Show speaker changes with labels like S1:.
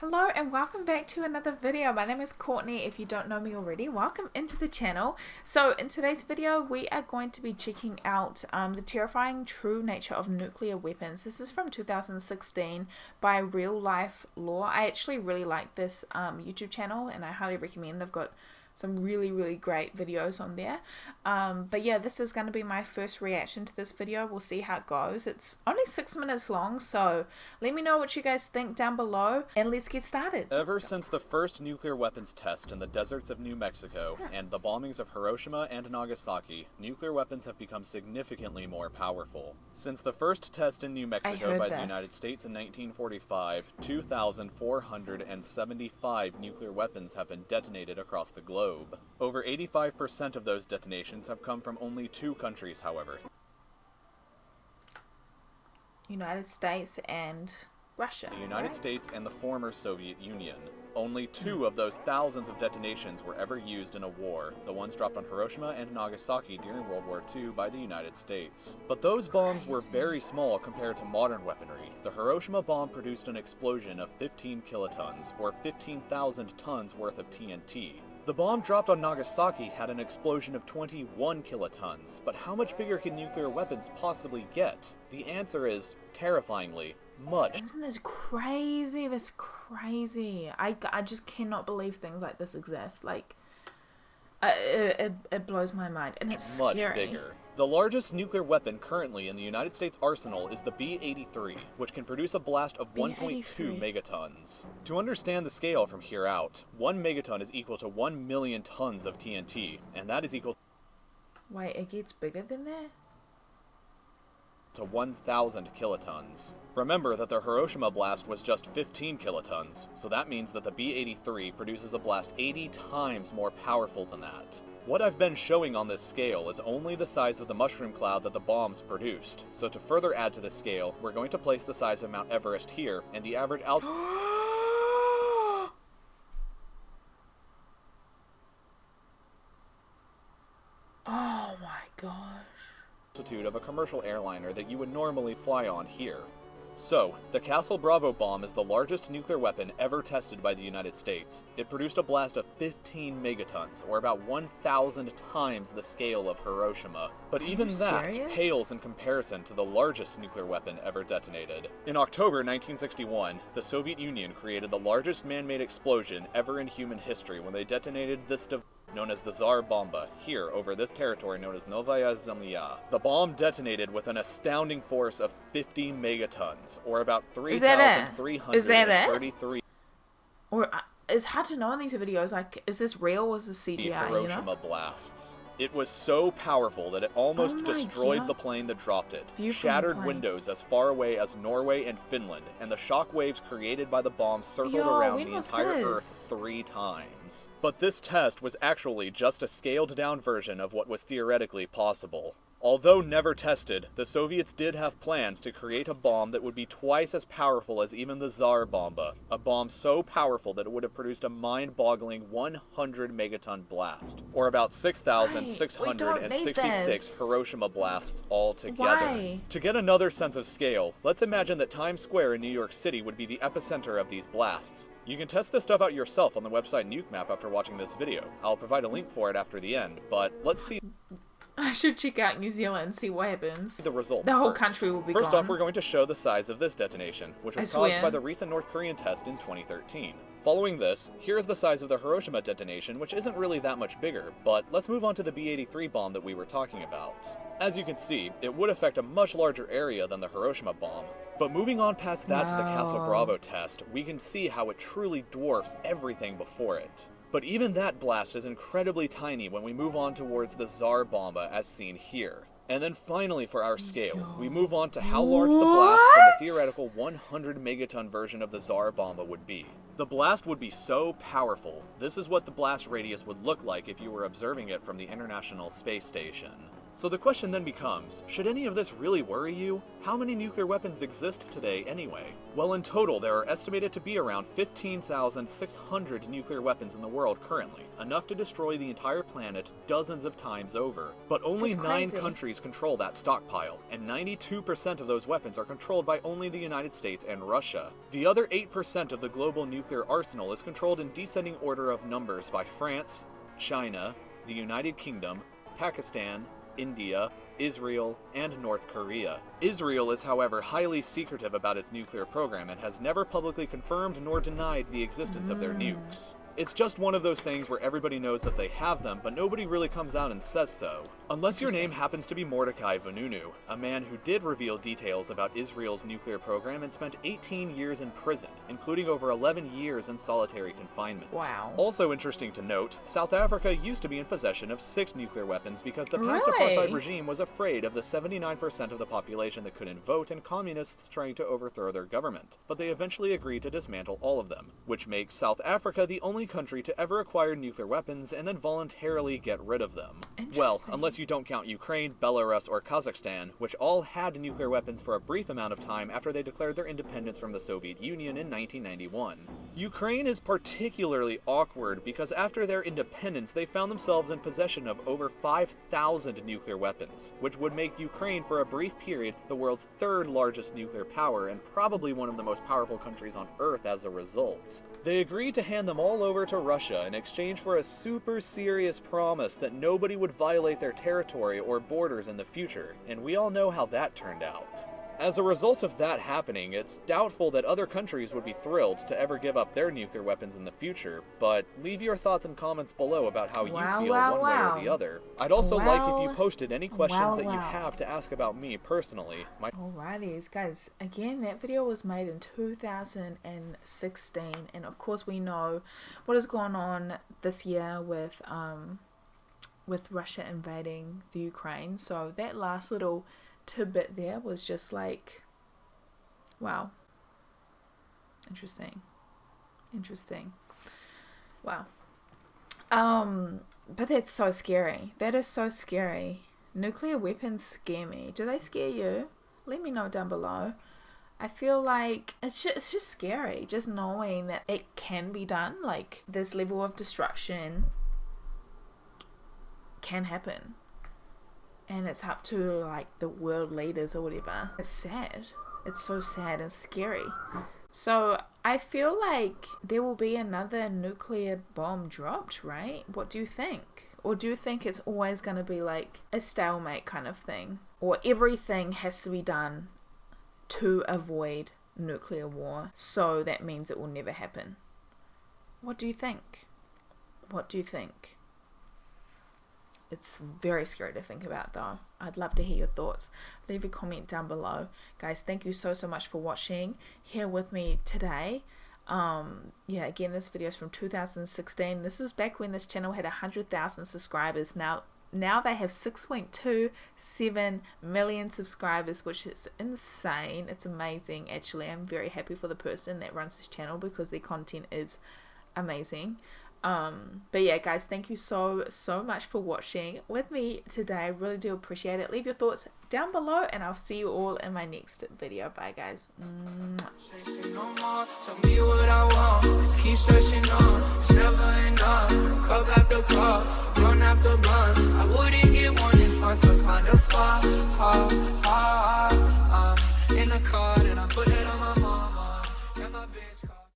S1: Hello and welcome back to another video. My name is Courtney. If you don't know me already, welcome into the channel. So in today's video we are going to be checking out the terrifying true nature of nuclear weapons. This is from 2016 by Real Life Law. I actually really like this YouTube channel and I highly recommend. They've got some really great videos on there. But yeah, this is going to be my first reaction to this video. We'll see how it goes. It's only 6 minutes long, so let me know what you guys think down below and let's get started.
S2: Ever since the first nuclear weapons test in the deserts of New Mexico and the bombings of Hiroshima and Nagasaki, nuclear weapons have become significantly more powerful. Since the first test in New Mexico by the United States in 1945, 2,475 nuclear weapons have been detonated across the globe. Over 85% of those detonations have come from only 2 countries, however.
S1: United States and Russia.
S2: The United States and the former Soviet Union. Only 2 of those thousands of detonations were ever used in a war, the ones dropped on Hiroshima and Nagasaki during World War II by the United States. But those bombs were very small compared to modern weaponry. The Hiroshima bomb produced an explosion of 15 kilotons, or 15,000 tons worth of TNT. The bomb dropped on Nagasaki had an explosion of 21 kilotons, but how much bigger can nuclear weapons possibly get? The answer is, terrifyingly, much.
S1: Isn't this crazy? This crazy. I just cannot believe things like this exist. Like, it blows my mind, and it's
S2: much
S1: scary.
S2: Bigger. The largest nuclear weapon currently in the United States arsenal is the B-83, which can produce a blast of 1.2 megatons. To understand the scale from here out, 1 megaton is equal to 1 million tons of TNT, and that is equal
S1: Wait, it gets bigger than that?
S2: to 1,000 kilotons. Remember that the Hiroshima blast was just 15 kilotons, so that means that the B-83 produces a blast 80 times more powerful than that. What I've been showing on this scale is only the size of the mushroom cloud that the bombs produced, so to further add to the scale, we're going to place the size of Mount Everest here, and the average altitude
S1: Oh my gosh.
S2: of a commercial airliner that you would normally fly on here. So, the Castle Bravo bomb is the largest nuclear weapon ever tested by the United States. It produced a blast of 15 megatons, or about 1,000 times the scale of Hiroshima. But even that pales in comparison to the largest nuclear weapon ever detonated. In October 1961, the Soviet Union created the largest man-made explosion ever in human history when they detonated this device known as the Tsar Bomba, here over this territory known as Novaya Zemlya. The bomb detonated with an astounding force of 50 megatons, or about 3,333.
S1: Or it's hard to know in these videos, like, is this real or is this CGI,
S2: Hiroshima blasts. It was so powerful that it almost destroyed the plane that dropped it, shattered windows as far away as Norway and Finland, and the shock waves created by the bomb circled around the entire Earth 3 times. But this test was actually just a scaled-down version of what was theoretically possible. Although never tested, the Soviets did have plans to create a bomb that would be twice as powerful as even the Tsar Bomba, a bomb so powerful that it would have produced a mind-boggling 100 megaton blast, or about 6,666 Hiroshima blasts altogether.
S1: Why?
S2: To get another sense of scale, let's imagine that Times Square in New York City would be the epicenter of these blasts. You can test this stuff out yourself on the website NukeMap after watching this video. I'll provide a link for it after the end, but let's see.
S1: I should check out New Zealand and see what happens.
S2: The results.
S1: The whole country will be gone.
S2: First off, we're going to show the size of this detonation, which was caused by the recent North Korean test in 2013. Following this, here is the size of the Hiroshima detonation, which isn't really that much bigger, but let's move on to the B-83 bomb that we were talking about. As you can see, it would affect a much larger area than the Hiroshima bomb. But moving on past that to the Castle Bravo test, we can see how it truly dwarfs everything before it. But even that blast is incredibly tiny when we move on towards the Tsar Bomba as seen here. And then finally for our scale, we move on to how large the blast from the theoretical 100 megaton version of the Tsar Bomba would be. The blast would be so powerful, this is what the blast radius would look like if you were observing it from the International Space Station. So the question then becomes, should any of this really worry you? How many nuclear weapons exist today anyway? Well, in total, there are estimated to be around 15,600 nuclear weapons in the world currently, enough to destroy the entire planet dozens of times over. But only 9 countries control that stockpile, and 92% of those weapons are controlled by only the United States and Russia. The other 8% of the global nuclear arsenal is controlled in descending order of numbers by France, China, the United Kingdom, Pakistan, India, Israel, and North Korea. Israel is, however, highly secretive about its nuclear program and has never publicly confirmed nor denied the existence of their nukes. It's just one of those things where everybody knows that they have them, but nobody really comes out and says so. Unless your name happens to be Mordecai Vanunu, a man who did reveal details about Israel's nuclear program and spent 18 years in prison, including over 11 years in solitary confinement.
S1: Wow.
S2: Also interesting to note, South Africa used to be in possession of 6 nuclear weapons because the past apartheid regime was afraid of the 79% of the population that couldn't vote and communists trying to overthrow their government. But they eventually agreed to dismantle all of them, which makes South Africa the only country to ever acquire nuclear weapons and then voluntarily get rid of them. Well, unless you don't count Ukraine, Belarus, or Kazakhstan, which all had nuclear weapons for a brief amount of time after they declared their independence from the Soviet Union in 1991. Ukraine is particularly awkward because after their independence, they found themselves in possession of over 5,000 nuclear weapons, which would make Ukraine for a brief period the world's 3rd largest nuclear power and probably one of the most powerful countries on Earth as a result. They agreed to hand them all over to Russia in exchange for a super serious promise that nobody would violate their territory or borders in the future, and we all know how that turned out. As a result of that happening, it's doubtful that other countries would be thrilled to ever give up their nuclear weapons in the future, but leave your thoughts and comments below about how you feel one way or the other. I'd also like if you posted any questions that you have to ask about me personally.
S1: Alrighties, guys, again, that video was made in 2016, and of course we know what is going on this year with Russia invading the Ukraine, so that last little tidbit there was just like, wow, interesting, wow. But that's so scary. That is so scary. Nuclear weapons scare me. Do they scare you? Let me know down below. I feel like it's just scary, just knowing that it can be done. Like, this level of destruction can happen. And it's up to, like, the world leaders or whatever. It's sad. It's so sad and scary. So I feel like there will be another nuclear bomb dropped, right? What do you think? Or do you think it's always going to be like a stalemate kind of thing? Or everything has to be done to avoid nuclear war, so that means it will never happen? What do you think? What do you think? It's very scary to think about, though. I'd love to hear your thoughts. Leave a comment down below. Guys, thank you so much for watching here with me today. Yeah, again, this video is from 2016. This is back when this channel had 100,000 subscribers. Now they have 6.27 million subscribers, which is insane. It's amazing, actually. I'm very happy for the person that runs this channel because their content is amazing. But yeah, guys, thank you so much for watching with me today. I really do appreciate it. Leave your thoughts down below, and I'll see you all in my next video. Bye, guys.
S3: Tell me what I want, just keep searching on. It's never enough. Cup after cup, run after run. I wouldn't get one if I could find a flaw.